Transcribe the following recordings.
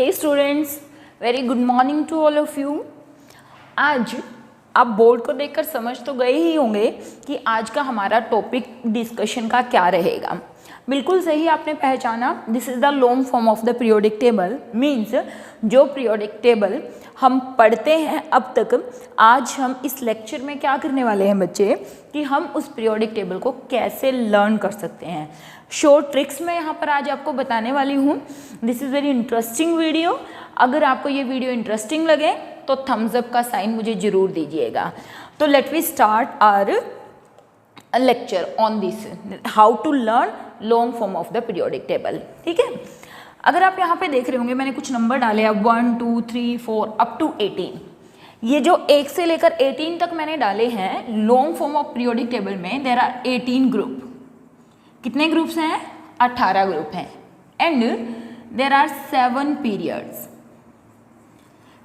Hey students, very good morning to all of you. आज आप board को देखकर समझ तो गए ही होंगे कि आज का हमारा टॉपिक डिस्कशन का क्या रहेगा। बिल्कुल सही आपने पहचाना, this is the long form of the periodic table. Means जो पीरियोडिक टेबल हम पढ़ते हैं अब तक, आज हम इस लेक्चर में क्या करने वाले हैं बच्चे कि हम उस पीरियोडिक टेबल को कैसे लर्न कर सकते हैं। शॉर्ट ट्रिक्स मैं यहाँ पर आज आपको बताने वाली हूँ। This is very interesting video. अगर आपको ये वीडियो इंटरेस्टिंग लगे तो थम्स अप का साइन मुझे ज़रूर दीजिएगा। तो let we start our lecture on this, how to learn long form of the periodic table. ठीक है, अगर आप यहाँ पे देख रहे होंगे मैंने कुछ नंबर डाले हैं 1 2 3 4 अप टू 18। ये जो 1 से लेकर 18 तक मैंने डाले हैं long form of periodic table में, देयर आर 18 ग्रुप। कितने ग्रुप्स हैं? 18 ग्रुप हैं। And there are 7 periods.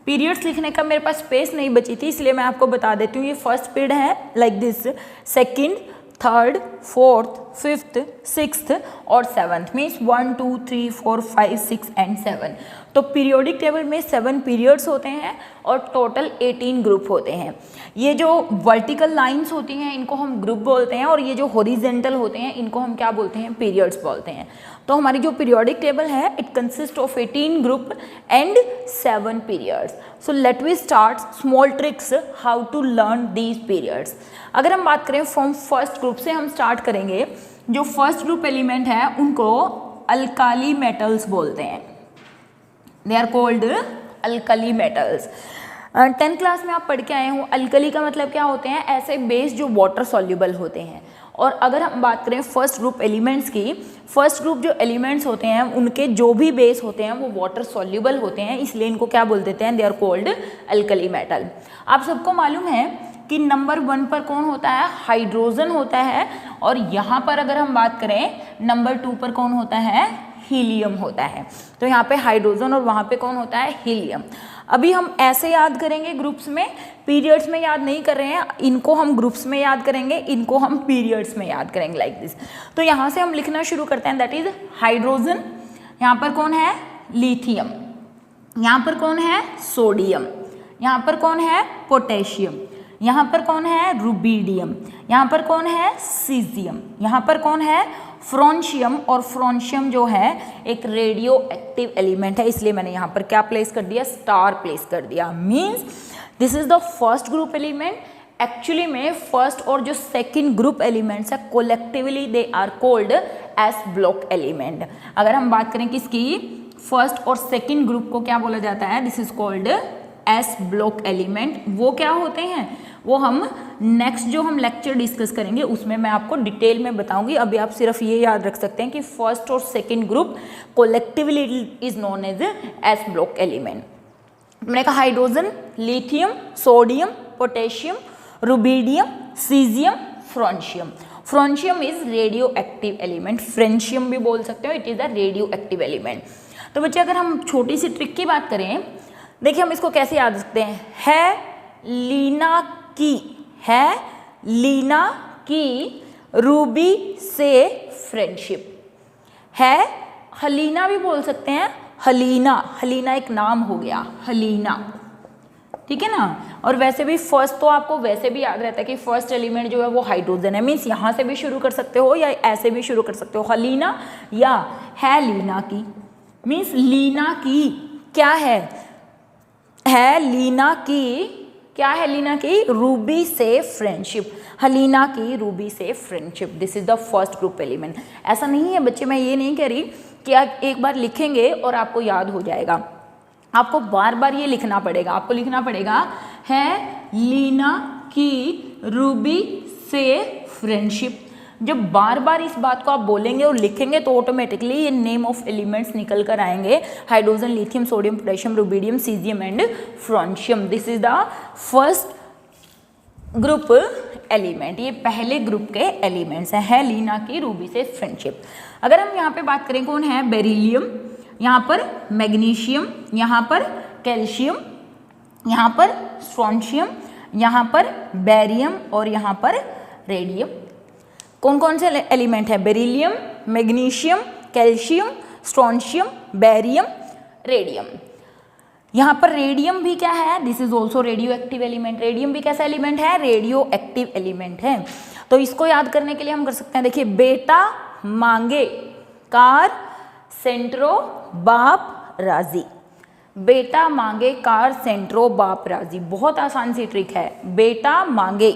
Periods लिखने का मेरे पास स्पेस नहीं बची थी, इसलिए मैं आपको बता देती हूँ। ये फर्स्ट पीरियड है like this, second, third, fourth, fifth, sixth और सेवन्थ। Means 1 2 3 4 5 6 and 7। तो पीरियोडिक टेबल में 7 पीरियड्स होते हैं और टोटल 18 ग्रुप होते हैं। ये जो वर्टिकल लाइंस होती हैं इनको हम ग्रुप बोलते हैं, और ये जो हॉरिजेंटल होते हैं इनको हम क्या बोलते हैं? पीरियड्स बोलते हैं। तो हमारी जो पीरियोडिक टेबल है it consist of 18 group and 7 periods. So let we start small tricks how to learn these periods. अगर हम बात करें फ्रॉम फर्स्ट ग्रुप से हम स्टार्ट करेंगे। जो फर्स्ट ग्रुप एलिमेंट है उनको अल्काली मेटल्स बोलते हैं। They are called alkali metals. 10th class में आप पढ़ के आए हो, अल्कली का मतलब क्या होते हैं? ऐसे बेस जो वाटर सॉल्युबल होते हैं। और अगर हम बात करें फर्स्ट ग्रुप एलिमेंट्स की, फर्स्ट ग्रुप जो एलिमेंट्स होते हैं उनके जो भी बेस होते हैं वो वाटर सॉल्युबल होते हैं, इसलिए इनको क्या बोल देते हैं? They are called alkali metal. आप सबको मालूम है कि नंबर 1 पर कौन होता है? हाइड्रोजन होता है। और यहाँ पर अगर हम बात करें नंबर 2 पर कौन होता है? हीलियम होता है। तो यहाँ पे हाइड्रोजन और वहाँ पे कौन होता है? हीलियम। अभी हम ऐसे याद करेंगे ग्रुप्स में, पीरियड्स में याद नहीं कर रहे हैं। इनको हम ग्रुप्स में याद करेंगे, इनको हम पीरियड्स में याद करेंगे लाइक दिस। तो यहाँ से हम लिखना शुरू करते हैं, दैट इज हाइड्रोजन। यहाँ पर कौन है? लिथियम। यहाँ पर कौन है? सोडियम। यहाँ पर कौन है? पोटेशियम। यहाँ पर कौन है? रुबीडियम। यहाँ पर कौन है? सीजियम। यहाँ पर कौन है? फ्रोंशियम। और फ्रोंशियम जो है एक रेडियो एक्टिव एलिमेंट है, इसलिए मैंने यहाँ पर क्या प्लेस कर दिया? स्टार प्लेस कर दिया। Means this is the first group element. Actually में फर्स्ट और जो सेकंड ग्रुप एलिमेंट्स है collectively they are called s block element. अगर हम बात करें किसकी? फर्स्ट और सेकंड ग्रुप को क्या बोला जाता है? This is called S block element. वो क्या होते हैं वो हम नेक्स्ट जो हम लेक्चर डिस्कस करेंगे उसमें मैं आपको डिटेल में बताऊंगी। अभी आप सिर्फ ये याद रख सकते हैं कि फर्स्ट और second group collectively is known as S block element. मैंने कहा hydrogen, lithium, sodium, potassium, rubidium, caesium, francium. Francium is radioactive element, francium भी बोल सकते हो, it is a radioactive element. तो बच्चे अगर हम छोटी सी ट्रिक की बात करें, देखिए हम इसको कैसे याद रखते हैं। है लीना की, है लीना की रूबी से फ्रेंडशिप। है हलीना भी बोल सकते हैं, हलीना। हलीना एक नाम हो गया, हलीना। ठीक है ना। और वैसे भी फर्स्ट तो आपको वैसे भी याद रहता है कि फर्स्ट एलिमेंट जो है वो हाइड्रोजन है। मीन्स यहाँ से भी शुरू कर सकते हो या ऐसे भी शुरू कर सकते हो, हलीना या है लीना की। मीन्स लीना की क्या है लीना की, क्या है लीना की? रूबी से फ्रेंडशिप। हलीना की रूबी से friendship, this is the first group element. ऐसा नहीं है बच्चे, मैं ये नहीं कह रही कि आप एक बार लिखेंगे और आपको याद हो जाएगा। आपको बार बार ये लिखना पड़ेगा। आपको लिखना पड़ेगा है लीना की रूबी से फ्रेंडशिप। जब बार बार इस बात को आप बोलेंगे और लिखेंगे तो ऑटोमेटिकली ये नेम ऑफ एलिमेंट्स निकल कर आएंगे। Hydrogen, lithium, sodium, potassium, rubidium, caesium and francium. This is the first group element. ये पहले ग्रुप के एलिमेंट्स हैं। है लीना की रूबी से फ्रेंडशिप। अगर हम यहाँ पे बात करें कौन है? बेरिलियम, यहाँ पर मैग्नीशियम, यहाँ पर कैल्शियम, यहाँ पर स्ट्रोंशियम, यहाँ पर बेरियम और यहाँ पर रेडियम। कौन कौन से एलिमेंट है? Beryllium, magnesium, calcium, strontium, barium, radium. यहाँ पर रेडियम भी क्या है, this is also radio active element. Radium भी कैसा एलिमेंट है, रेडियो एक्टिव एलिमेंट है। तो इसको याद करने के लिए हम कर सकते हैं, देखिए बेटा मांगे कार सेंट्रो बाप राजी। बेटा मांगे कार सेंट्रो बाप राजी, बहुत आसान सी ट्रिक है। बेटा मांगे,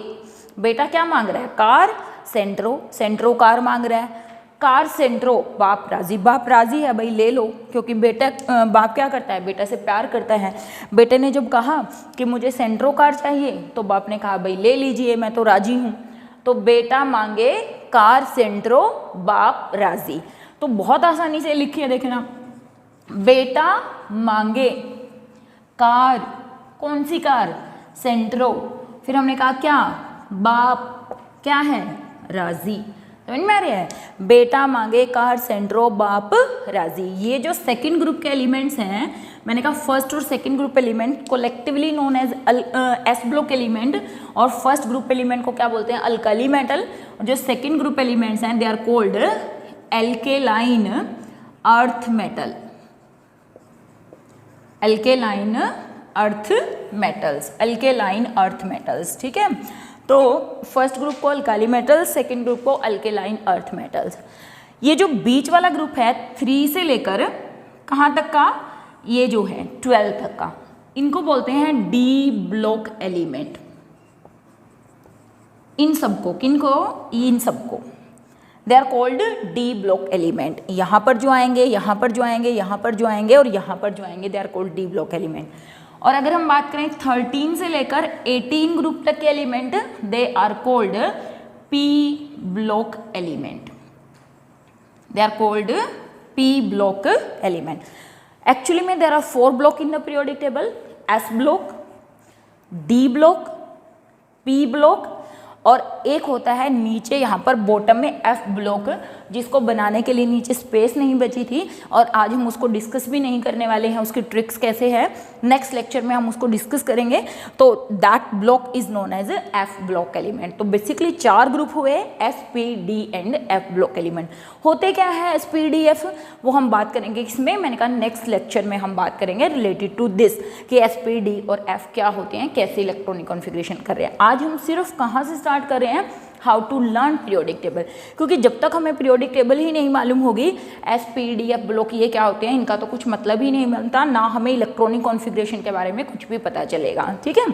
बेटा क्या मांग रहा है, कार सेंट्रो, सेंट्रो कार मांग रहा है, कार सेंट्रो बाप राजी, बाप राजी है भाई ले लो, क्योंकि बेटा बाप क्या करता है, बेटा से प्यार करता है। बेटे ने जब कहा कि मुझे सेंट्रो कार चाहिए तो बाप ने कहा भाई ले लीजिए, मैं तो राजी हूँ। तो बेटा मांगे कार सेंट्रो बाप राजी, तो बहुत आसानी से लिखिए देखना, बेटा मांगे कार, कौन सी कार, सेंट्रो, फिर हमने कहा क्या, बाप क्या है, राजी। समझ में आ रहा है, बेटा मांगे कार सेंट्रो बाप राजी। ये जो सेकंड ग्रुप के एलिमेंट्स हैं, मैंने कहा फर्स्ट और second group element collectively known as S block element, और फर्स्ट ग्रुप एलिमेंट को क्या बोलते हैं, अल्काली मेटल। जो सेकंड ग्रुप एलिमेंट्स हैं they are called alkaline earth metal, alkaline earth metals, alkaline earth metals. ठीक है, तो फर्स्ट ग्रुप को अल्काली मेटल्स, सेकंड ग्रुप को अल्केलाइन अर्थ मेटल्स। ये जो बीच वाला ग्रुप है 3 से लेकर कहाँ तक का, ये जो है 12 तक का, इनको बोलते हैं डी ब्लॉक एलिमेंट। इन सबको, किनको, इन सबको they are called d block element. यहाँ पर जो आएंगे, यहाँ पर जो आएंगे, यहाँ पर जो आएंगे और यहाँ पर जो आएंगे, they are called d block element. और अगर हम बात करें 13 से लेकर 18 ग्रुप तक के element, they are called P block element, they are called P block element. Actually में there are 4 block in the periodic table, S block, D block, P block, और एक होता है नीचे यहाँ पर बॉटम में एफ ब्लॉक, जिसको बनाने के लिए नीचे स्पेस नहीं बची थी, और आज हम उसको डिस्कस भी नहीं करने वाले हैं, उसकी ट्रिक्स कैसे है नेक्स्ट लेक्चर में हम उसको डिस्कस करेंगे। तो that block is known as f block element. तो बेसिकली 4 ग्रुप हुए, s p d and f block element. होते क्या है एस पी डी एफ, वो हम बात करेंगे इसमें, मैंने कहा नेक्स्ट लेक्चर में हम बात करेंगे रिलेटेड टू दिस कि एस पी डी और एफ क्या होते हैं, कैसे इलेक्ट्रॉनिक कॉन्फ़िगरेशन कर रहे हैं। आज हम सिर्फ कहाँ से स्टार्ट कर रहे हैं, how to learn periodic table, क्योंकि जब तक हमें पीरियोडिक टेबल ही नहीं मालूम होगी S p D F block ये क्या होते हैं, इनका तो कुछ मतलब ही नहीं बनता, ना हमें इलेक्ट्रॉनिक कॉन्फ़िगरेशन के बारे में कुछ भी पता चलेगा। ठीक है,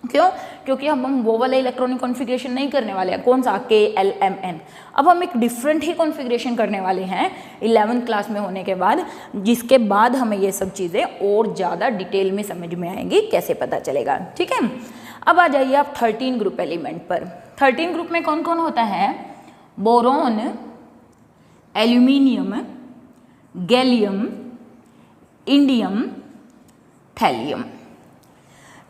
क्यों, क्योंकि हम वो वाला इलेक्ट्रॉनिक कॉन्फ़िगरेशन नहीं करने वाले हैं, कौन सा, के एल एम एन। अब हम एक डिफरेंट ही कॉन्फ़िगरेशन करने वाले हैं 11th क्लास में होने के बाद, जिसके बाद हमें ये सब चीज़ें और ज़्यादा डिटेल में समझ में आएंगी, कैसे पता चलेगा। ठीक है, अब आ जाइए आप 13 ग्रुप एलिमेंट पर। 13 ग्रुप में कौन कौन होता है, boron, aluminium, gallium, indium, thallium.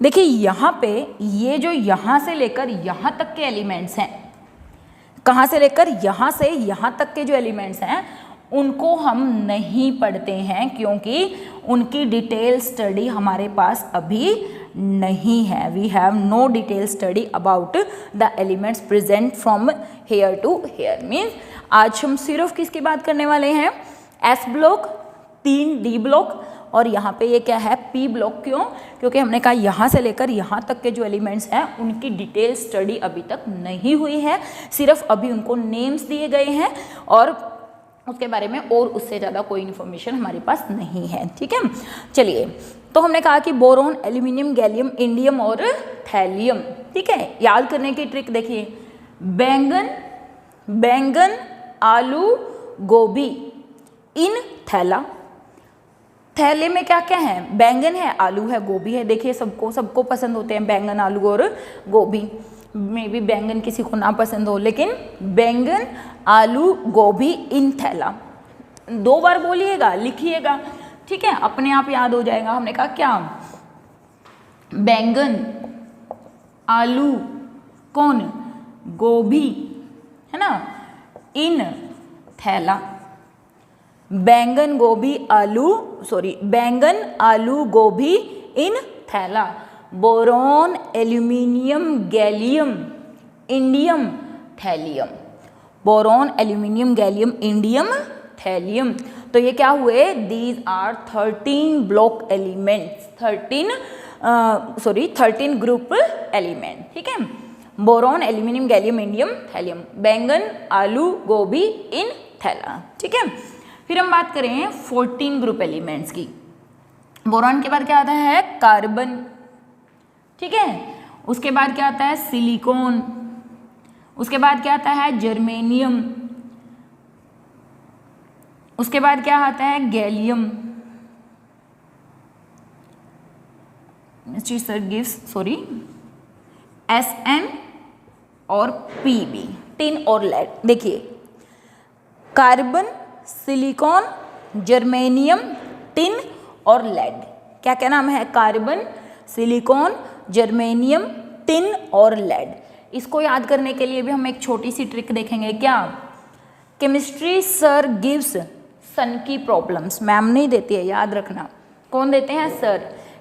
देखिए यहाँ पे ये जो यहाँ से लेकर यहाँ तक के एलिमेंट्स हैं, कहाँ से लेकर यहाँ से यहाँ तक के जो एलिमेंट्स हैं उनको हम नहीं पढ़ते हैं, क्योंकि उनकी डिटेल स्टडी हमारे पास अभी नहीं है। We have no detail study about the elements present from here to here. Means आज हम सिर्फ किसकी बात करने वाले हैं, एस ब्लॉक, 3 डी ब्लॉक, और यहाँ पे ये क्या है, पी ब्लॉक। क्यों, क्योंकि हमने कहा यहाँ से लेकर यहाँ तक के जो एलिमेंट्स हैं उनकी डिटेल स्टडी अभी तक नहीं हुई है, सिर्फ अभी उनको नेम्स दिए गए हैं और उसके बारे में और उससे ज़्यादा कोई इन्फॉर्मेशन हमारे पास नहीं है। ठीक है, चलिए, तो हमने कहा कि बोरोन, एल्यूमिनियम, गैलियम, इंडियम और थैलियम। ठीक है, याद करने की ट्रिक देखिए, बैंगन, बैंगन, आलू, गोभी, इन थैला। थैले में क्या क्या है, बैंगन है, आलू है, गोभी है। देखिए सबको पसंद होते हैं बैंगन, आलू और गोभी। मे बी बैंगन किसी को ना पसंद हो, लेकिन बैंगन, आलू, गोभी, इन थैला 2 बार बोलिएगा, लिखिएगा। ठीक है, अपने आप याद हो जाएगा। हमने कहा क्या, बैंगन, आलू, कौन, गोभी, है ना, इन थैला। बैंगन, गोभी, आलू, बैंगन, आलू, गोभी, इन थैला। Boron, aluminium, gallium, indium, thallium. Boron, aluminium, gallium, indium, thallium. तो ये क्या हुए, these are 13 block elements, 13 group element, ठीक है। Boron, aluminium, gallium, indium, thallium, बैंगन, आलू, गोभी इन थैला, ठीक है। फिर हम बात करें 14 ग्रुप एलिमेंट्स की। बोरॉन के बाद क्या आता है, कार्बन, ठीक है। उसके बाद क्या आता है, सिलिकॉन। उसके बाद क्या आता है, जर्मेनियम। उसके बाद क्या आता है, गैलियम। सर गिव्स Sn और Pb, टिन और लेड। देखिए, कार्बन, सिलिकॉन, जर्मेनियम, टिन और लेड, क्या क्या नाम है, कार्बन, सिलिकॉन, जर्मेनियम, टिन और लेड। इसको याद करने के लिए भी हम एक छोटी सी ट्रिक देखेंगे। क्या, केमिस्ट्री सर गिव्स सन की प्रॉब्लम्स, मैम नहीं देती है, याद रखना। कौन देते हैं, सर।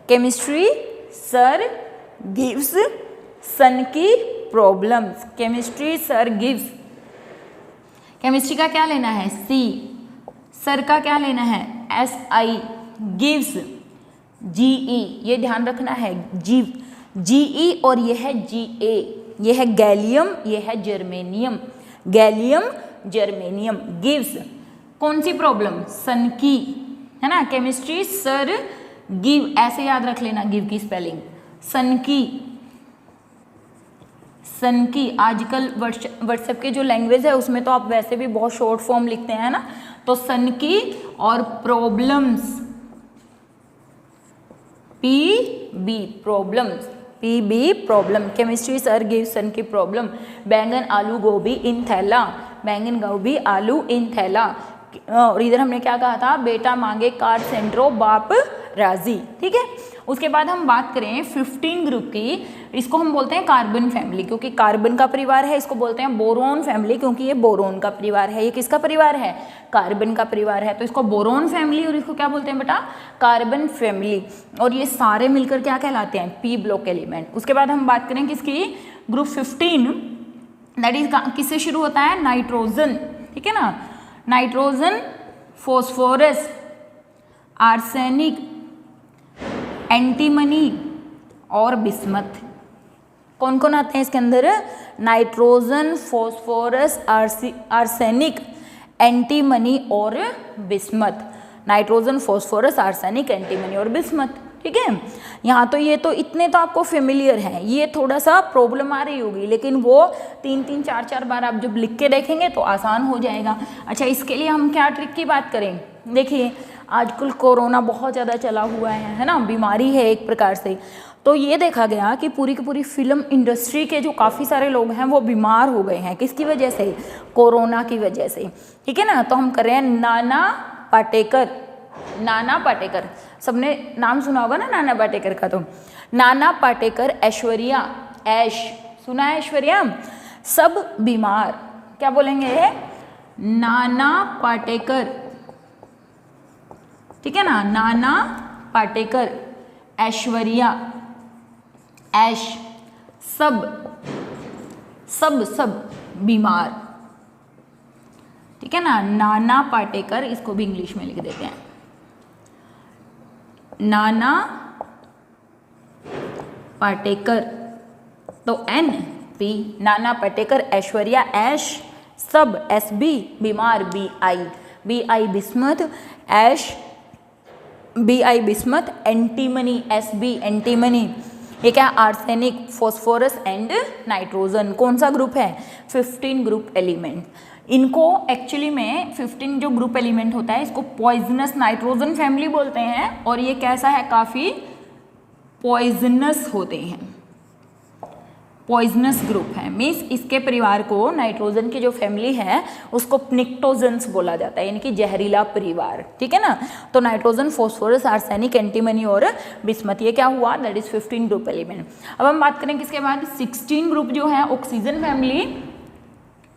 केमिस्ट्री सर गिव्स सन की problems, chemistry sir gives. Chemistry का क्या लेना है, सी। सर का क्या लेना है, SI। गिव्स GE, ये ध्यान रखना है, GE और ये है GA। ये है गैलियम, ये है जर्मेनियम। Gallium, germanium. गिव्स कौन सी प्रॉब्लम, सन की, है ना। केमिस्ट्री सर गिव, ऐसे याद रख लेना गिव की स्पेलिंग, सन की। सन की, आजकल व्हाट्सएप के जो लैंग्वेज है उसमें तो आप वैसे भी बहुत शॉर्ट फॉर्म लिखते हैं ना, तो सन की और problems, PB, problems, PB problem. Chemistry sir give सन की प्रॉब्लम। बैंगन, आलू, गोभी इन थैला, बैंगन, गोभी, आलू इन थैला। और इधर हमने क्या कहा था, बेटा मांगे कार सेंट्रो, बाप राजी, ठीक है। उसके बाद हम बात करें 15 ग्रुप की, इसको हम बोलते हैं कार्बन फैमिली, क्योंकि कार्बन का परिवार है। इसको बोलते हैं बोरोन फैमिली, क्योंकि ये बोरोन का परिवार है। ये किसका परिवार है, कार्बन का परिवार है, तो इसको बोरोन फैमिली, और इसको क्या बोलते हैं बेटा, कार्बन फैमिली। और ये सारे मिलकर क्या कहलाते हैं, P ब्लॉक एलिमेंट। उसके बाद हम बात करें किसकी, ग्रुप 15, दैट इज किससे शुरू होता है, नाइट्रोजन, ठीक है ना। नाइट्रोजन, फॉस्फोरस, आर्सेनिक, एंटीमनी और बिस्मथ। कौन कौन आते हैं इसके अंदर, नाइट्रोजन, फॉस्फोरस, आर्सेनिक, एंटीमनी और bismuth. Nitrogen, phosphorus, arsenic, antimony और बिस्मथ, ठीक है। यहाँ तो ये तो इतने तो आपको फेमिलियर हैं, ये थोड़ा सा प्रॉब्लम आ रही होगी, लेकिन वो 3-3, 4-4 बार आप जब लिख के देखेंगे तो आसान हो जाएगा। अच्छा, इसके लिए हम क्या ट्रिक की बात करें, देखिए आजकल कोरोना बहुत ज़्यादा चला हुआ है ना, बीमारी है एक प्रकार से। तो ये देखा गया कि पूरी की पूरी फिल्म इंडस्ट्री के जो काफ़ी सारे लोग हैं वो बीमार हो गए हैं, किसकी वजह से, कोरोना की वजह से, ठीक है ना। तो हम कर रहे हैं नाना पाटेकर। नाना पाटेकर, सबने नाम सुना होगा ना नाना पाटेकर का, तो नाना पाटेकर, ऐश्वर्या, ऐश सुना है, ऐश्वर्या, सब बीमार, क्या बोलेंगे, नाना पाटेकर, ठीक है ना। नाना पाटेकर, ऐश्वर्या, ऐश, सब बीमार, ठीक है ना। नाना पाटेकर, इसको भी इंग्लिश में लिख देते हैं, नाना पाटेकर, तो NP, नाना पाटेकर, ऐश्वर्या, ऐश, सब, SB, बीमार, BI बिस्मथ, ऐश, BI bismuth, antimony, SB antimony, ये क्या, आर्सेनिक, फॉस्फोरस एंड नाइट्रोजन। कौन सा ग्रुप है, 15 ग्रुप एलिमेंट। इनको एक्चुअली में 15 जो ग्रुप एलिमेंट होता है इसको पॉइजनस नाइट्रोजन फैमिली बोलते हैं, और ये कैसा है, काफ़ी पॉइजनस होते हैं, पॉइजनस ग्रुप है। मीन्स इसके परिवार को, नाइट्रोजन की जो फैमिली है उसको प्निक्टोजेंस बोला जाता है, यानी कि जहरीला परिवार, ठीक है ना। तो नाइट्रोजन, फॉस्फोरस, आर्सेनिक, एंटीमनी और बिस्मथ, ये क्या हुआ, दैट इज 15 ग्रुप एलिमेंट। अब हम बात करें किसके बाद, 16 ग्रुप जो है oxygen family,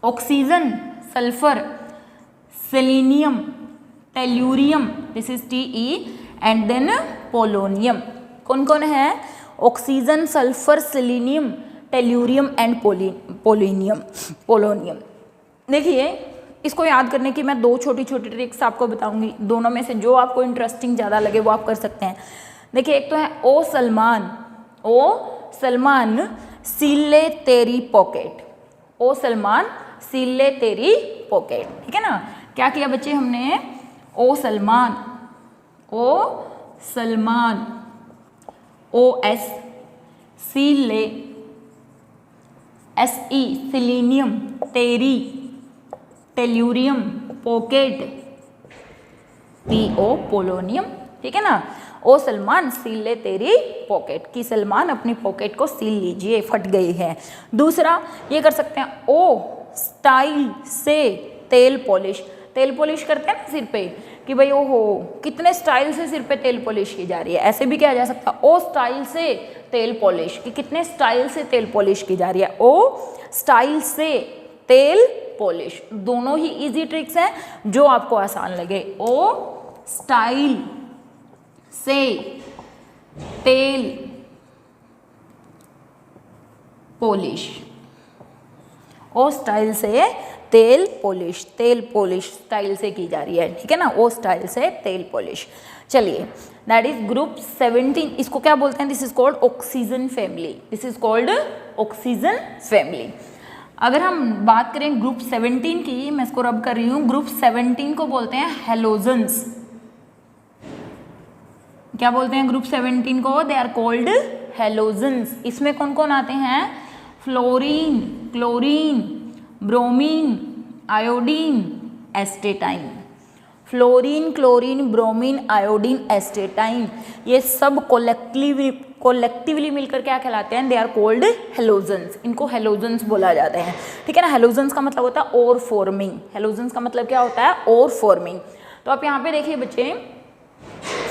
oxygen, sulphur, selenium, tellurium, this is Te, and then polonium. कौन कौन है, oxygen, sulphur, selenium, tellurium and polonium. देखिए इसको याद करने की मैं 2 छोटी छोटी ट्रिक्स आपको बताऊंगी, दोनों में से जो आपको इंटरेस्टिंग ज़्यादा लगे वो आप कर सकते हैं। देखिए, एक तो है ओ सलमान सील ले तेरी पॉकेट। ओ सलमान सील ले तेरी पॉकेट, ठीक है ना। क्या किया बच्चे हमने, ओ सलमान ओ एस सील ले SE सिलीनियम तेरी टेल्यूरियम पॉकेट PO पोलोनियम, ठीक है ना। ओ सलमान सील ले तेरी पॉकेट, कि सलमान अपनी पॉकेट को सील लीजिए, फट गई है। दूसरा ये कर सकते हैं, ओ स्टाइल से तेल पॉलिश करते हैं ना सिर पे, कि भाई ओहो कितने स्टाइल से सिर पे तेल पॉलिश की जा रही है, ऐसे भी किया जा सकता है, ओ स्टाइल से तेल पॉलिश, कि कितने स्टाइल से तेल पॉलिश की जा रही है, ओ स्टाइल से तेल पॉलिश। दोनों ही इजी ट्रिक्स हैं, जो आपको आसान लगे। ओ स्टाइल से तेल पॉलिश, ओ स्टाइल से तेल पॉलिश स्टाइल से की जा रही है, ठीक है ना। ओ स्टाइल से तेल पॉलिश। चलिए, दैट इज ग्रुप 17। इसको क्या बोलते हैं, this is called oxygen family. अगर हम बात करें ग्रुप 17 की, मैं इसको रब कर रही हूँ, ग्रुप 17 को बोलते हैं हेलोजन्स। क्या बोलते हैं ग्रुप 17 को, दे आर कॉल्ड हेलोजन्स। इसमें कौन कौन आते हैं, fluorine, chlorine, bromine, iodine, astatine. Fluorine, chlorine, bromine, iodine, astatine, ये सब कोलेक्टिवली मिलकर क्या कहलाते हैं, दे आर कोल्ड हेलोजन्स। इनको हेलोजन्स बोला जाता है, ठीक है ना। हेलोजन्स का मतलब होता है और फॉर्मिंग। हेलोजन्स का मतलब क्या होता है, और फॉर्मिंग। तो आप यहाँ पे देखिए बच्चे,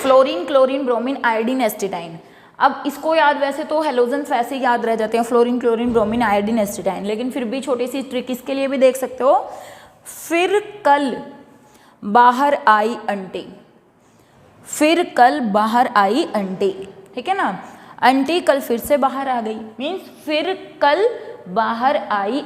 fluorine, chlorine, bromine, iodine, astatine. अब इसको याद, वैसे तो हेलोजन्स वैसे ही याद रह जाते हैं, fluorine, chlorine, bromine, iodine, astatine, लेकिन फिर भी छोटी सी ट्रिक इसके लिए भी देख सकते हो। फिर कल बाहर आई आंटी, ठीक है ना। आंटी कल फिर से बाहर आ गई, मीन्स फिर कल बाहर आई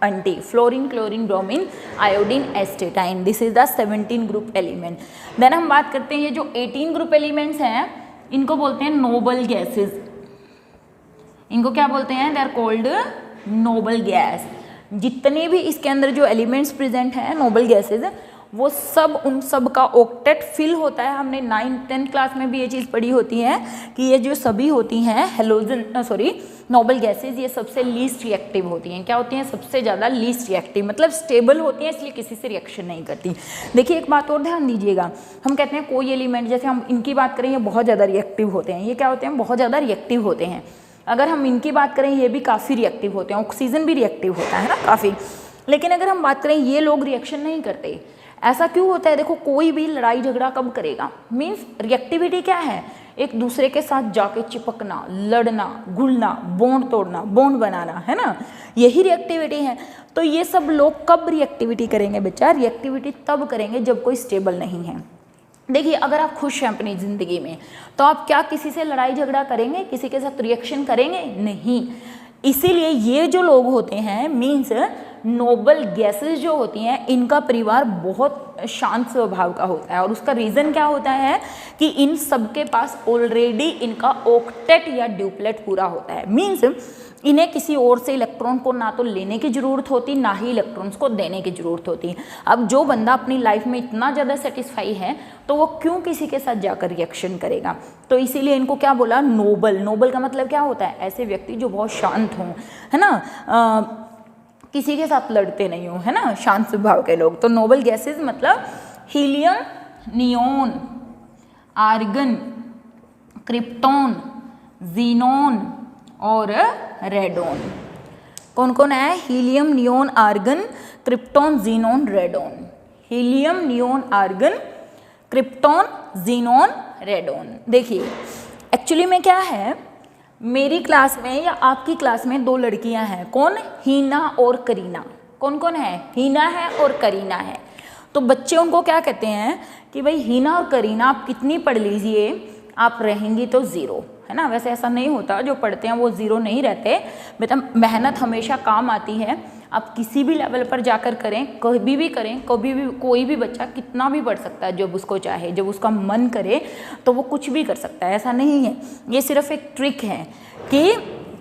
aunty. Fluorine, chlorine, bromine, iodine, astatine, this is the 17 group element. Then हम बात करते हैं, ये जो 18 ग्रुप एलिमेंट्स हैं, इनको बोलते हैं नोबल गैसेस। इनको क्या बोलते हैं, they are called noble gas. जितने भी इसके अंदर जो एलिमेंट्स प्रेजेंट हैं, नोबल गैसेस, वो सब, उन सब का ऑक्टेट फिल होता है। हमने 9th-10th क्लास में भी ये चीज़ पढ़ी होती है कि ये जो सभी होती हैं नोबल गैसेज, ये सबसे लीस्ट रिएक्टिव होती हैं। क्या होती हैं, सबसे ज़्यादा लीस्ट रिएक्टिव, मतलब स्टेबल होती हैं, इसलिए किसी से रिएक्शन नहीं करती। देखिए, एक बात और ध्यान दीजिएगा, हम कहते हैं कोई एलिमेंट, जैसे हम इनकी बात करें, ये बहुत ज़्यादा रिएक्टिव होते हैं। ये क्या होते हैं, बहुत ज़्यादा रिएक्टिव होते हैं। अगर हम इनकी बात करें, ये भी काफ़ी रिएक्टिव होते हैं। ऑक्सीजन भी रिएक्टिव होता है ना काफ़ी। लेकिन अगर हम बात करें, ये लोग रिएक्शन नहीं करते। ऐसा क्यों होता है, देखो, कोई भी लड़ाई झगड़ा कब करेगा, मीन्स रिएक्टिविटी क्या है, एक दूसरे के साथ जाके चिपकना, लड़ना, घुलना, बॉन्ड तोड़ना, बॉन्ड बनाना, है ना, यही रिएक्टिविटी है। तो ये सब लोग कब रिएक्टिविटी करेंगे बच्चा, रिएक्टिविटी तब करेंगे जब कोई स्टेबल नहीं है। देखिए, अगर आप खुश हैं अपनी ज़िंदगी में, तो आप क्या किसी से लड़ाई झगड़ा करेंगे, किसी के साथ रिएक्शन करेंगे, नहीं। इसीलिए ये जो लोग होते हैं, मीन्स नोबल गैसेस जो होती हैं, इनका परिवार बहुत शांत स्वभाव का होता है। और उसका रीज़न क्या होता है कि इन सब के पास ऑलरेडी इनका ऑक्टेट या ड्यूप्लेट पूरा होता है। मीन्स इन्हें किसी और से इलेक्ट्रॉन को ना तो लेने की ज़रूरत होती, ना ही इलेक्ट्रॉन्स को देने की ज़रूरत होती। अब जो बंदा अपनी लाइफ में इतना ज़्यादा सेटिस्फाई है, तो वो क्यों किसी के साथ जाकर रिएक्शन करेगा। तो इसीलिए इनको क्या बोला, नोबल। नोबल का मतलब क्या होता है, ऐसे व्यक्ति जो बहुत शांत हों, है ना, किसी के साथ लड़ते नहीं हो, है ना, शांत स्वभाव के लोग। तो नोबल गैसेस मतलब helium, neon, argon, krypton, xenon और रेडोन। कौन कौन है, helium, neon, argon, krypton, xenon, radon. Helium, neon, argon, krypton, xenon, radon. देखिए, एक्चुअली में क्या है, मेरी क्लास में या आपकी क्लास में 2 लड़कियां हैं। कौन, हीना और करीना। कौन कौन है, हीना है और करीना है। तो बच्चे उनको क्या कहते हैं कि भाई हीना और करीना आप कितनी पढ़ लीजिए, आप रहेंगी तो 0, है ना। वैसे ऐसा नहीं होता, जो पढ़ते हैं वो 0 नहीं रहते, मतलब मेहनत हमेशा काम आती है। आप किसी भी लेवल पर जाकर करें, कभी भी करें, कभी भी कोई भी बच्चा कितना भी पढ़ सकता है जब उसको चाहे, जब उसका मन करे तो वो कुछ भी कर सकता है, ऐसा नहीं है। ये सिर्फ एक ट्रिक है कि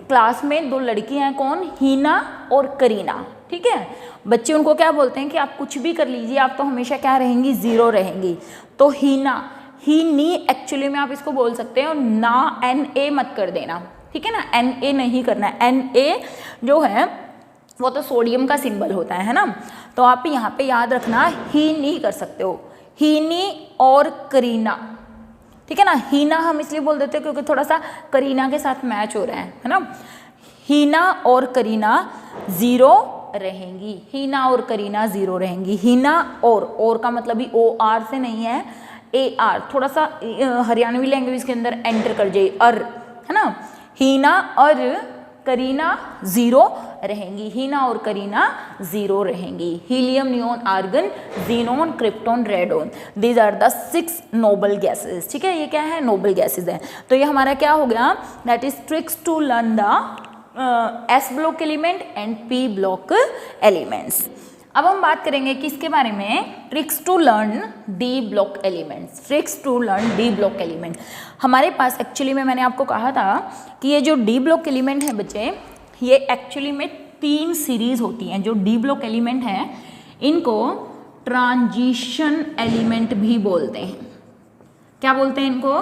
क्लास में 2 लड़की हैं, कौन, हीना और करीना, ठीक है। बच्चे उनको क्या बोलते हैं कि आप कुछ भी कर लीजिए, आप तो हमेशा क्या रहेंगी, 0 रहेंगी। तो हीना, ही नी एक्चुअली में आप इसको बोल सकते हैं, और ना NA मत कर देना, ठीक है ना, Na नहीं करना है। Na जो है वो तो सोडियम का सिंबल होता है ना, तो आप यहाँ पे याद रखना ही नी कर सकते हो, हीनी और करीना, ठीक है ना। हीना हम इसलिए बोल देते हैं क्योंकि थोड़ा सा करीना के साथ मैच हो रहा है ना। हीना और करीना 0 रहेंगी, हीना और करीना 0 रहेंगी। हीना और का मतलब ही OR से नहीं है, AR, थोड़ा सा हरियाणवी लैंग्वेज के अंदर एंटर कर जाए, है ना। हीना और करीना 0 रहेंगी, हीना और करीना 0 रहेंगी। Helium, neon, argon, xenon, krypton, radon, these are the 6 noble gases, ठीक है। ये क्या है, नोबल गैसेज है। तो ये हमारा क्या हो गया, that is tricks to learn the S block element and P block elements. अब हम बात करेंगे किसके बारे में, tricks to learn D block elements. Tricks to learn D block element, हमारे पास एक्चुअली में मैंने आपको कहा था कि ये जो D ब्लॉक एलिमेंट है बच्चे, ये एक्चुअली में 3 सीरीज होती हैं। जो D ब्लॉक एलिमेंट है इनको ट्रांजिशन एलिमेंट भी बोलते हैं। क्या बोलते हैं इनको,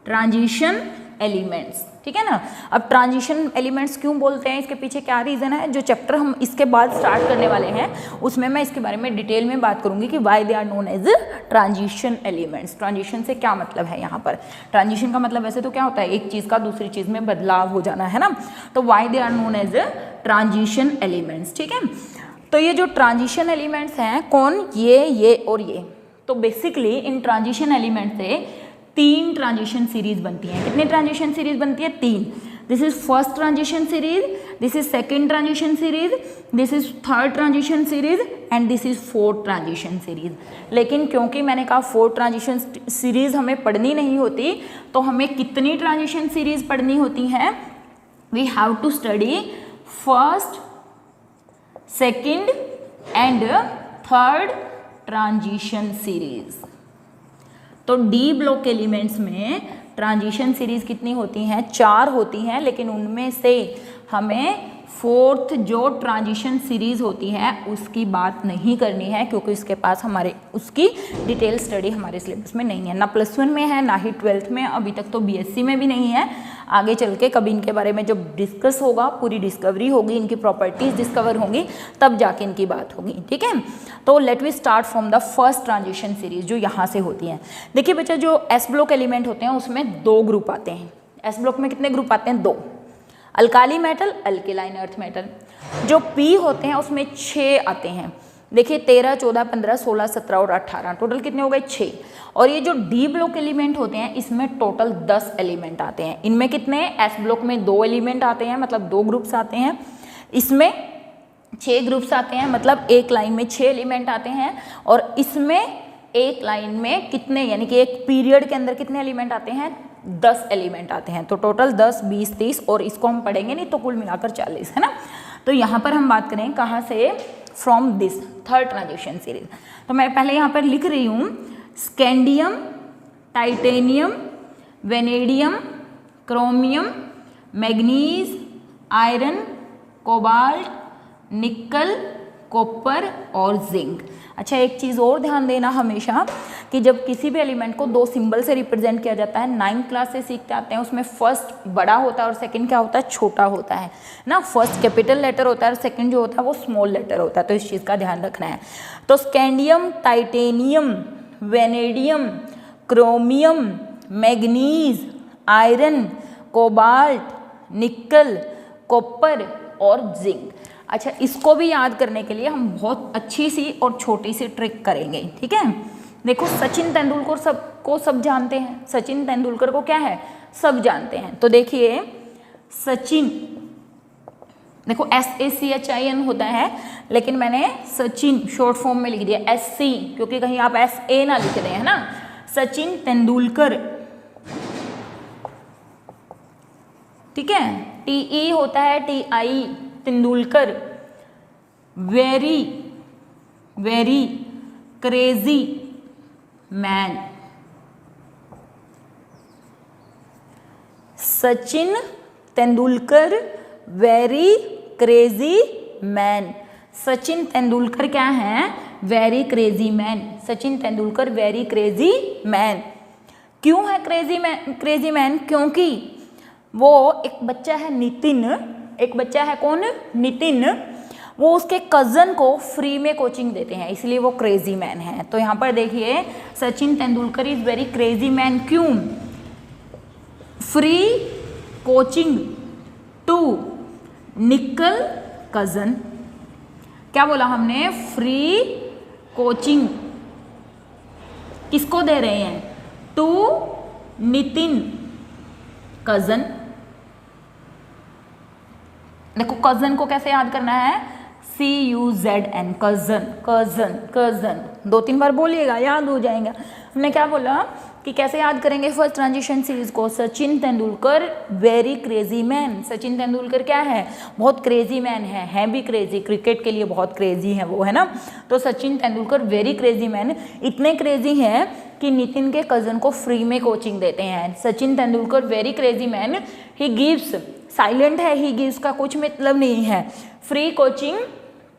ट्रांजिशन एलिमेंट्स, ठीक है ना। अब ट्रांजिशन एलिमेंट्स क्यों बोलते हैं, इसके पीछे क्या रीज़न है, जो चैप्टर हम इसके बाद स्टार्ट करने वाले हैं उसमें मैं इसके बारे में डिटेल में बात करूंगी कि why they are known as transition elements. Transition से क्या मतलब है, यहाँ पर ट्रांजिशन का मतलब वैसे तो क्या होता है, एक चीज़ का दूसरी चीज़ में बदलाव हो जाना, है ना। तो why they are known as transition elements, ठीक है। तो ये जो ट्रांजिशन एलिमेंट्स हैं, कौन, ये और ये। तो बेसिकली इन ट्रांजिशन एलिमेंट से 3 ट्रांजिशन सीरीज बनती हैं। कितनी ट्रांजिशन सीरीज बनती है, 3। This is first transition series, this is second transition series, this is third transition series and this is fourth transition series. लेकिन क्योंकि मैंने कहा 4 ट्रांजिशन सीरीज हमें पढ़नी नहीं होती, तो हमें कितनी ट्रांजिशन सीरीज पढ़नी होती हैं, we have to study first, second and third transition series. तो D ब्लॉक एलिमेंट्स में ट्रांजिशन सीरीज कितनी होती हैं, 4 होती हैं, लेकिन उनमें से हमें 4th जो ट्रांजिशन सीरीज होती है उसकी बात नहीं करनी है, क्योंकि इसके पास हमारे उसकी डिटेल स्टडी हमारे सिलेबस में नहीं है, ना +1 में है, ना ही 12th में, अभी तक तो BSc में भी नहीं है। आगे चल के कभी इनके बारे में जब डिस्कस होगा, पूरी डिस्कवरी होगी, इनकी प्रॉपर्टीज डिस्कवर होंगी, तब जाके इनकी बात होगी, ठीक है। तो let we start from the first transition series जो यहाँ से होती हैं। देखिए बच्चा, जो S ब्लॉक एलिमेंट होते हैं उसमें 2 ग्रुप आते हैं। S ब्लॉक में कितने ग्रुप आते हैं, 2, alkali metal, alkaline earth metal. जो P होते हैं उसमें 6 आते हैं। देखिए 13, 14, 15, 16, 17 और 18, टोटल कितने हो गए, 6। और ये जो D ब्लॉक एलिमेंट होते हैं इसमें टोटल 10 एलिमेंट आते हैं। इनमें कितने, S ब्लॉक में 2 एलिमेंट आते हैं, मतलब 2 ग्रुप्स आते हैं। इसमें 6 ग्रुप्स आते हैं, मतलब एक लाइन में 6 एलिमेंट आते हैं। और इसमें एक लाइन में कितने, यानी कि एक पीरियड के अंदर कितने एलिमेंट आते हैं, 10 एलिमेंट आते हैं। तो टोटल 10, 20, 30 और इसको हम पढ़ेंगे नहीं तो कुल मिलाकर 40, है ना। तो यहाँ पर हम बात करें कहाँ से, from this third transition series. तो मैं पहले यहाँ पर लिख रही हूँ, scandium, titanium, vanadium, chromium, manganese, iron, cobalt, निकल, कॉपर और जिंक। अच्छा, एक चीज़ और ध्यान देना हमेशा कि जब किसी भी एलिमेंट को 2 सिंबल से रिप्रेजेंट किया जाता है, 9th क्लास से सीखते आते हैं, उसमें फर्स्ट बड़ा होता है और सेकंड क्या होता है, छोटा होता है ना। फर्स्ट कैपिटल लेटर होता है और सेकंड जो होता है वो स्मॉल लेटर होता है, तो इस चीज़ का ध्यान रखना है। तो scandium, titanium, vanadium, chromium, manganese, iron, cobalt, निकल, कॉपर और जिंक। अच्छा, इसको भी याद करने के लिए हम बहुत अच्छी सी और छोटी सी ट्रिक करेंगे, ठीक है। देखो, सचिन तेंदुलकर सबको सब जानते हैं, सचिन तेंदुलकर को क्या है, सब जानते हैं। तो देखिए सचिन, देखो SACHIN होता है, लेकिन मैंने सचिन शॉर्ट फॉर्म में लिख दिया SC, क्योंकि कहीं आप SA ना लिख दें, है ना। सचिन तेंदुलकर, ठीक है। TE होता है TI, Tendulkar, very very crazy man. Sachin Tendulkar very crazy man. Sachin Tendulkar क्या है? Very crazy man. Sachin Tendulkar very crazy man. क्यों है क्रेजी मैन? क्योंकि वो एक बच्चा है नितिन, एक बच्चा है कौन? नितिन, वो उसके कज़न को फ्री में कोचिंग देते हैं, इसलिए वो क्रेजी मैन है। तो यहाँ पर देखिए Sachin Tendulkar is very crazy man. क्यों? Free coaching to nickel cousin. क्या बोला हमने? फ्री कोचिंग किसको दे रहे हैं? To Nitin cousin. देखो कज़न को कैसे याद करना है? CUZN, कज़न कज़न कज़न, 2-3 बार बोलिएगा, याद हो जाएगा। हमने क्या बोला कि कैसे याद करेंगे फर्स्ट ट्रांजिशन सीरीज को? Sachin Tendulkar very crazy man. Sachin Tendulkar क्या है? बहुत क्रेजी मैन है भी क्रेजी, क्रिकेट के लिए बहुत क्रेजी है वो, है ना। तो Sachin Tendulkar very crazy man, इतने क्रेजी हैं कि नितिन के कज़न को फ्री में कोचिंग देते हैं। Sachin Tendulkar very crazy man, he gives, silent है, ही गिव्स का कुछ मतलब नहीं है, free coaching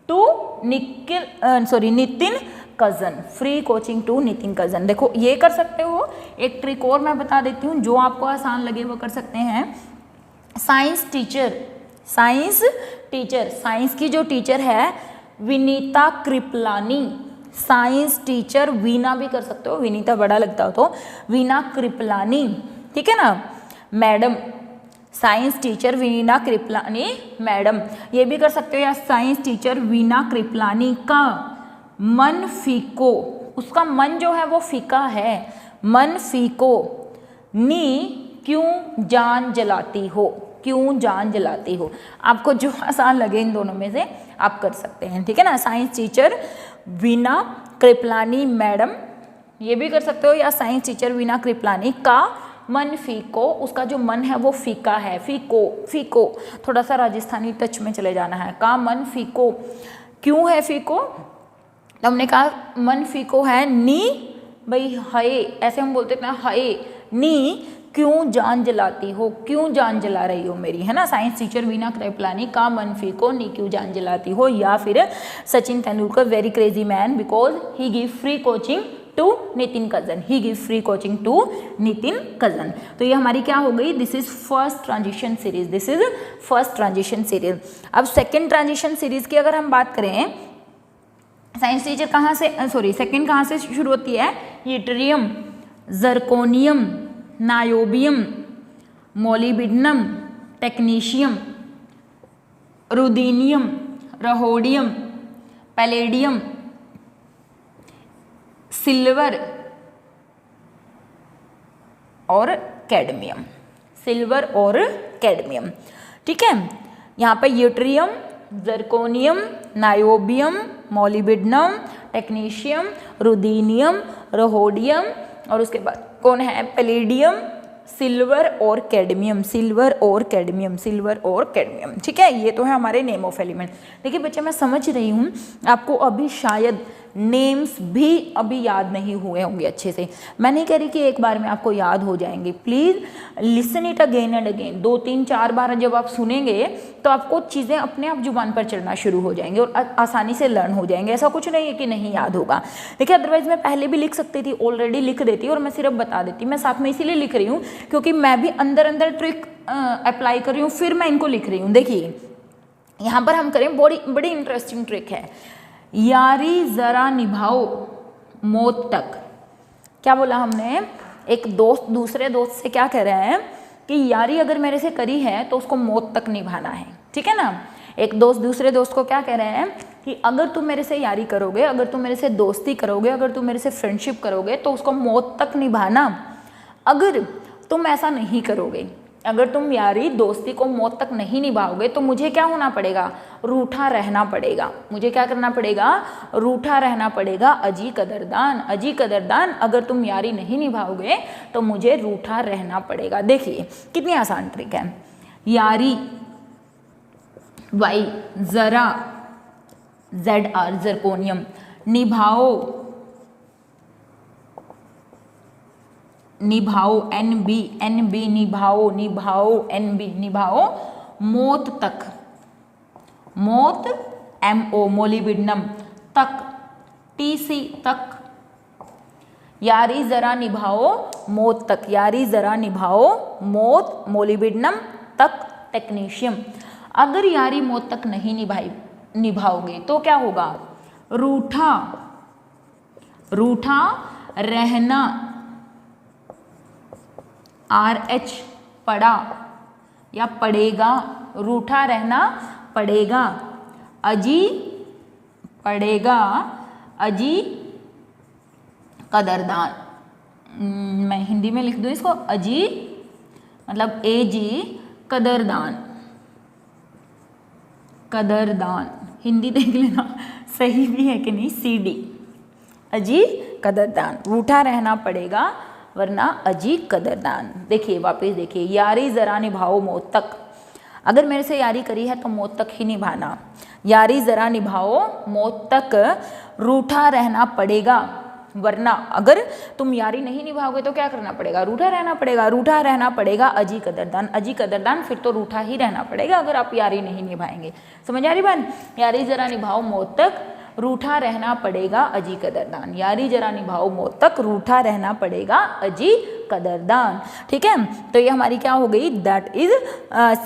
to Nitin cousin. Free coaching to Nitin cousin. देखो ये कर सकते हो। एक ट्रिक और मैं बता देती हूँ जो आपको आसान लगे वो कर सकते हैं। साइंस की जो टीचर है विनीता कृपलानी, साइंस टीचर, वीना भी कर सकते हो, विनीता बड़ा लगता हो तो वीना कृपलानी, ठीक है ना madam. Science teacher Veena Kripalani madam, ये भी कर सकते हो। या साइंस टीचर वीना कृपलानी का मन फीको, उसका मन जो है वो फीका है, मन फीको। नी क्यों जान जलाती हो, क्यों जान जलाती हो। आपको जो आसान लगे इन दोनों में से आप कर सकते हैं, ठीक है ना। Science teacher Veena Kripalani madam, ये भी कर सकते हो। या साइंस टीचर वीना कृपलानी का मन फीको, उसका जो मन है वो फीका है, फीको, थोड़ा सा राजस्थानी टच में चले जाना है। का मन फीको, क्यों है फीको? तो हमने कहा मन फीको है, नी भाई हाय, ऐसे हम बोलते हैं हाय, नी क्यों जान जलाती हो, क्यों जान जला रही हो मेरी, है ना। साइंस टीचर वीना कृपलानी का मन फीको, नी क्यों जान जलाती हो। या फिर Sachin Tendulkar very crazy man because he give free coaching to Nitin cousin, he give free coaching to Nitin cousin. तो ये हमारी क्या हो गई? This is first transition series, this is first transition series. अब सेकेंड ट्रांजिशन सीरीज की अगर हम बात करें, साइंस टीचर कहाँ से, सेकेंड कहाँ से शुरू होती है? Yttrium, zirconium, niobium, molybdenum, technetium, ruthenium, rhodium, palladium, silver और कैडमियम, सिल्वर और कैडमियम, ठीक है। यहाँ पे yttrium, zirconium, niobium, molybdenum, technetium, ruthenium, rhodium और उसके बाद कौन है? पैलेडियम, सिल्वर और कैडमियम, सिल्वर और कैडमियम, सिल्वर और कैडमियम, ठीक है। ये तो है हमारे नेम ऑफ एलिमेंट। देखिए बच्चे मैं समझ रही हूँ आपको अभी शायद नेम्स भी अभी याद नहीं हुए होंगे अच्छे से। मैं नहीं कह रही कि एक बार में आपको याद हो जाएंगे, please listen it again and again. 2-3-4 बार जब आप सुनेंगे तो आपको चीज़ें अपने आप जुबान पर चढ़ना शुरू हो जाएंगे और आसानी से लर्न हो जाएंगे। ऐसा कुछ नहीं है कि नहीं याद होगा। देखिए अदरवाइज मैं पहले भी लिख सकती थी, ऑलरेडी लिख देती और मैं सिर्फ बता देती। मैं साथ में इसीलिए लिख रही हूँ क्योंकि मैं भी अंदर अंदर ट्रिक अप्लाई कर रही हूँ, फिर मैं इनको लिख रही हूँ। देखिए यहाँ पर हम करें, बड़ी इंटरेस्टिंग ट्रिक है। यारी जरा निभाओ मौत तक। क्या बोला हमने? एक दोस्त दूसरे दोस्त से क्या कह रहा है कि यारी अगर मेरे से करी है तो उसको मौत तक निभाना है, ठीक है ना। एक दोस्त दूसरे दोस्त को क्या कह रहे हैं कि अगर तुम मेरे से यारी करोगे, अगर तुम मेरे से दोस्ती करोगे, अगर तुम मेरे से फ्रेंडशिप करोगे तो उसको मौत तक निभाना। अगर तुम ऐसा नहीं करोगे, अगर तुम यारी दोस्ती को मौत तक नहीं निभाओगे तो मुझे क्या होना पड़ेगा? रूठा रहना पड़ेगा। मुझे क्या करना पड़ेगा? रूठा रहना पड़ेगा। अजी कदरदान, अजी कदरदान, अगर तुम यारी नहीं निभाओगे तो मुझे रूठा रहना पड़ेगा। देखिए कितनी आसान ट्रिक है। यारी, वाई, जरा, ZR जर्कोनियम। निभाओ, निभाओ NB निभाओ, निभाओ NB निभाओ। मौत तक, मौत MO मोलिबिडनम। तक TC तक। यारी जरा निभाओ मौत तक, यारी जरा निभाओ मौत मोलिबिडनम तक टेक्नीशियम। अगर यारी मौत तक नहीं निभाओगे तो क्या होगा? रूठा, रूठा रहना RH पड़ा या पड़ेगा, रूठा रहना पड़ेगा। अजी पड़ेगा, अजी कदरदान। मैं हिंदी में लिख दूँ इसको, अजी मतलब AG कदरदान, कदरदान। हिंदी देख लेना सही भी है कि नहीं, CD अजी कदरदान। रूठा रहना पड़ेगा वरना अजी कदरदान। देखिए वापस देखिए, यारी जरा निभाओ मौत तक। अगर मेरे से यारी करी है तो मौत तक ही निभाना। यारी जरा निभाओ मौत तक, रूठा रहना पड़ेगा वरना अगर तुम यारी नहीं निभाओगे तो क्या करना पड़ेगा? रूठा रहना पड़ेगा। रूठा रहना पड़ेगा अजी कदरदान, अजी कदरदान, फिर तो रूठा ही रहना पड़ेगा अगर आप यारी नहीं निभाएंगे। समझ आ रही बात? यारी जरा निभाओ मौत तक, रूठा रहना पड़ेगा अजी कदरदान। यारी जरा निभाओ मौत तक, रूठा रहना पड़ेगा अजी कदरदान। ठीक है, तो ये हमारी क्या हो गई? That is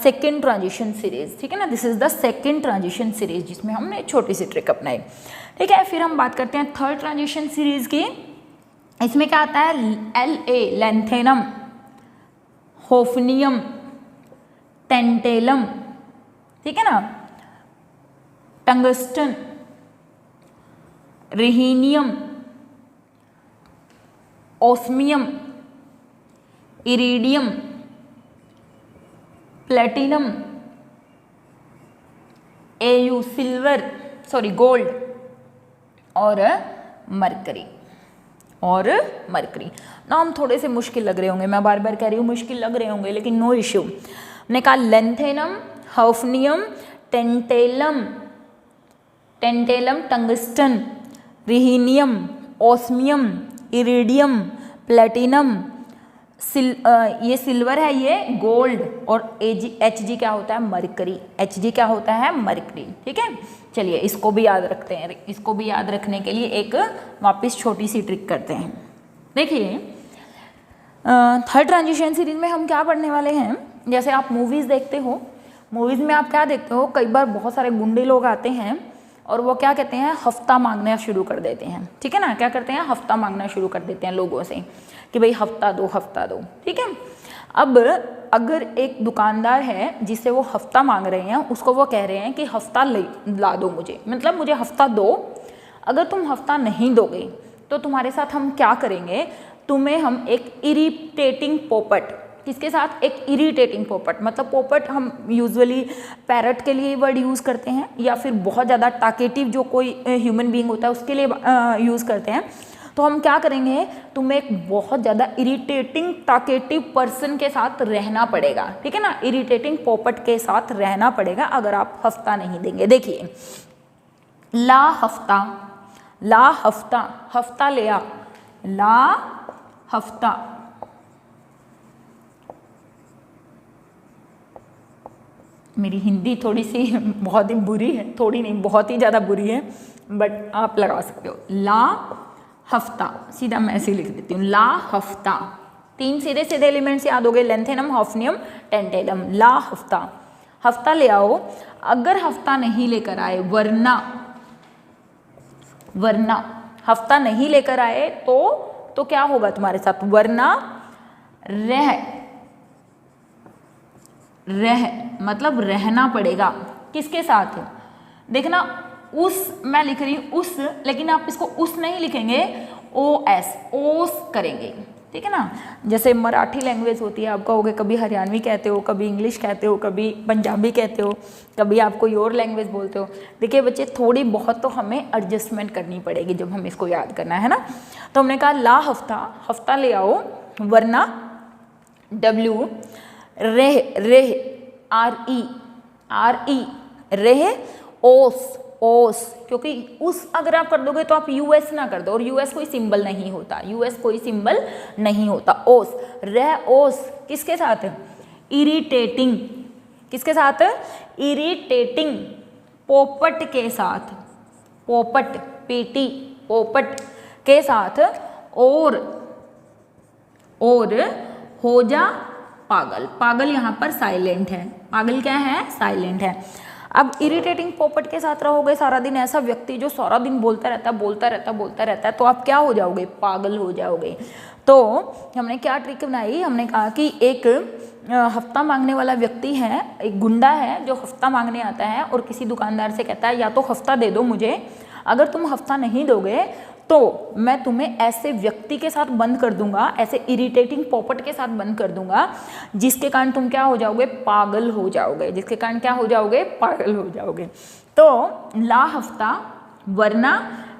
second transition series. ठीक है ना, this is the second transition series जिसमें हमने छोटी सी ट्रिक अपनाई। ठीक है, फिर हम बात करते हैं थर्ड ट्रांजिशन सीरीज की। इसमें क्या आता है? LA लेंथेनम, होफनियम, टेंटेलम, ठीक है ना, tungsten, rhenium, osmium, iridium, platinum, AU silver, sorry gold, और मरकरी, और मरकरी। नाम थोड़े से मुश्किल लग रहे होंगे, मैं बार बार कह रही हूँ मुश्किल लग रहे होंगे, लेकिन नो इश्यू। हमने कहा lanthanum, hafnium, tantalum, tantalum, tungsten, rhenium, osmium, iridium, platinum, ये सिल्वर है, ये गोल्ड, और HG क्या होता है? मरकरी। HG क्या होता है? मरकरी। ठीक है, चलिए इसको भी याद रखते हैं। इसको भी याद रखने के लिए एक वापस छोटी सी ट्रिक करते हैं। देखिए थर्ड ट्रांजिशन सीरीज में हम क्या पढ़ने वाले हैं? जैसे आप मूवीज़ देखते हो, मूवीज़ में आप क्या देखते हो? कई बार बहुत सारे गुंडे लोग आते हैं और वो क्या कहते हैं? हफ्ता मांगना शुरू कर देते हैं। ठीक है ना, क्या करते हैं? हफ्ता मांगना शुरू कर देते हैं लोगों से कि भाई हफ्ता दो, हफ्ता दो। ठीक है, अब अगर एक दुकानदार है जिससे वो हफ्ता मांग रहे हैं, उसको वो कह रहे हैं कि हफ्ता ला दो मुझे, मतलब मुझे हफ्ता दो। अगर तुम हफ्ता नहीं दोगे तो तुम्हारे साथ हम क्या करेंगे? तुम्हें हम एक इरिटेटिंग पोपट, किसके साथ? एक इरिटेटिंग पोपट, मतलब पोपट हम यूजुअली पैरट के लिए वर्ड यूज़ करते हैं, या फिर बहुत ज़्यादा टाकेटिव जो कोई ह्यूमन बीइंग होता है उसके लिए यूज़ करते हैं। तो हम क्या करेंगे? तुम्हें एक बहुत ज़्यादा इरिटेटिंग टाकेटिव पर्सन के साथ रहना पड़ेगा। ठीक है ना, इरिटेटिंग पोपट के साथ रहना पड़ेगा अगर आप हफ्ता नहीं देंगे। देखिए, ला हफ्ता, ला हफ्ता, हफ्ता ले आ, ला हफ्ता। मेरी हिंदी थोड़ी सी बहुत ही बुरी है, थोड़ी नहीं बहुत ही ज़्यादा बुरी है, बट आप लगा सकते हो। ला हफ्ता, सीधा मैं ऐसे लिख देती हूँ, ला हफ्ता। तीन सीधे सीधे एलिमेंट्स याद हो गए, लेंथेनम, हॉफनियम, टेंटेलम। ला हफ्ता, हफ्ता ले आओ। अगर हफ्ता नहीं लेकर आए, वरना, वरना हफ्ता नहीं लेकर आए तो क्या होगा तुम्हारे साथ? वरना रह मतलब रहना पड़ेगा। किसके साथ? देखना, उस, मैं लिख रही हूँ उस, लेकिन आप इसको उस नहीं लिखेंगे, OS, ओस करेंगे। ठीक है ना, जैसे मराठी लैंग्वेज होती है, आप कहोगे कभी हरियाणवी कहते हो, कभी इंग्लिश कहते हो, कभी पंजाबी कहते हो, कभी आप कोई और लैंग्वेज बोलते हो। देखिए बच्चे, थोड़ी बहुत तो हमें एडजस्टमेंट करनी पड़ेगी जब हम इसको याद करना है ना। तो हमने कहा ला हफ्ता, हफ्ता ले आओ, वरना W, रेह, रेह, RE, RE, रेह, ओस, ओस, क्योंकि उस अगर आप कर दोगे तो आप यूएस ना कर दो, और यूएस कोई सिंबल नहीं होता, यूएस कोई सिंबल नहीं होता। ओस, रह ओस किसके साथ? इरिटेटिंग, किसके साथ? इरिटेटिंग, पोपट के साथ, पोपट, पीटी, पोपट के साथ, और हो जा पागल। पागल यहाँ पर साइलेंट है, पागल क्या है? साइलेंट है। अब इरिटेटिंग पोपट के साथ रहोगे सारा दिन, ऐसा व्यक्ति जो सारा दिन बोलता रहता है, तो आप क्या हो जाओगे? पागल हो जाओगे। तो हमने क्या ट्रिक बनाई, हमने कहा कि एक हफ्ता मांगने वाला व्यक्ति है, एक गुंडा है जो हफ्ता मांगने आता है और किसी दुकानदार से कहता है या तो हफ्ता दे दो मुझे, अगर तुम हफ्ता नहीं दोगे तो मैं तुम्हें ऐसे व्यक्ति के साथ बंद कर दूंगा, ऐसे इरिटेटिंग पोपट के साथ बंद कर दूंगा, जिसके कारण तुम क्या हो जाओगे? पागल हो जाओगे, जिसके कारण क्या हो जाओगे? पागल हो जाओगे। तो ला हफ्ता, वरना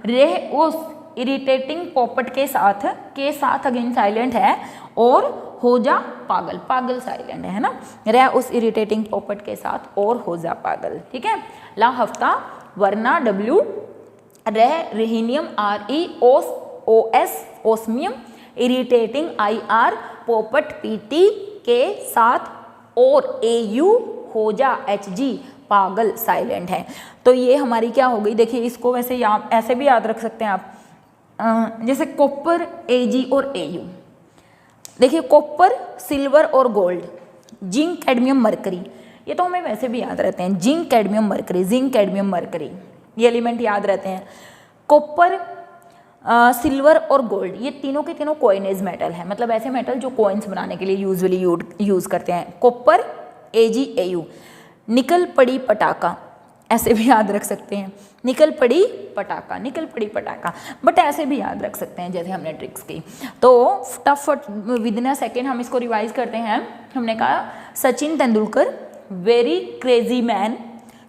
रह उस इरिटेटिंग पोपट के साथ अगेन साइलेंट है, और हो जा पागल, पागल साइलेंट है ना, रह उस इरिटेटिंग पोपट के साथ और हो जा पागल। ठीक है, ला हफ्ता, वरना डब्ल्यू, रह रेहिनियम REOS ओस्मियम, इरिटेटिंग IR पोपट PT के साथ, और AU हो जा HG पागल साइलेंट है। तो ये हमारी क्या हो गई, देखिए इसको वैसे ऐसे भी याद रख सकते हैं आप, जैसे कॉपर, AG और AU। देखिए कॉपर, सिल्वर और गोल्ड, जिंक, कैडमियम, मरकरी, ये तो हमें वैसे भी याद रहते हैं, zinc, cadmium, mercury, zinc, cadmium, mercury, ये एलिमेंट याद रहते हैं। कॉपर, सिल्वर और गोल्ड, ये तीनों के तीनों कॉइनेज मेटल है, मतलब ऐसे मेटल जो कॉइन्स बनाने के लिए यूजुअली यूज करते हैं। Copper, AG, AU। निकल पड़ी पटाखा, ऐसे भी याद रख सकते हैं, निकल पड़ी पटाखा, निकल पड़ी पटाखा, बट ऐसे भी याद रख सकते हैं जैसे हमने ट्रिक्स की। तो फटाफट विद इन अ सेकेंड हम इसको रिवाइज करते हैं। हमने कहा Sachin Tendulkar very crazy man,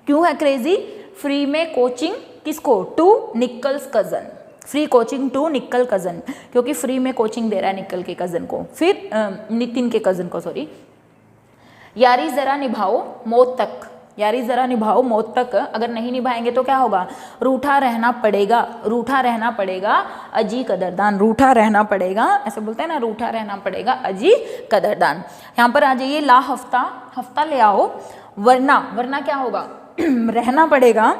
क्यों है क्रेजी? फ्री में कोचिंग किसको? To nickels cousin, free coaching to nickel cousin, क्योंकि फ्री में कोचिंग दे रहा है निकल के कजन को, फिर नितिन के कजन को, सॉरी। यारी जरा निभाओ मौत तक, यारी जरा निभाओ मौत तक, अगर नहीं निभाएंगे तो क्या होगा? रूठा रहना पड़ेगा, रूठा रहना पड़ेगा अजी कदरदान, रूठा रहना पड़ेगा, ऐसे बोलते हैं ना, रूठा रहना पड़ेगा अजी कदरदान। यहाँ पर आ जाइए, ला हफ्ता, हफ्ता ले आओ, वरना, वरना क्या होगा? रहना पड़ेगा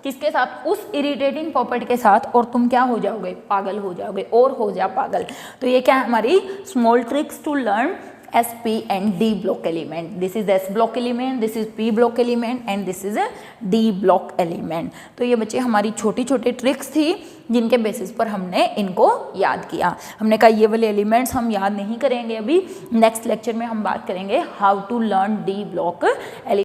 किसके साथ? उस इरिटेटिंग पोपट के साथ, और तुम क्या हो जाओगे? पागल हो जाओगे, और हो जा पागल। तो ये क्या है हमारी small tricks to learn S, P and D block element. This is S block element, this is P block element and this is a D block element. तो ये बच्चे हमारी छोटी छोटी ट्रिक्स थी जिनके बेसिस पर हमने इनको याद किया। हमने कहा ये वाले एलिमेंट्स हम याद नहीं करेंगे अभी, नेक्स्ट लेक्चर में हम बात करेंगे how to learn D block element.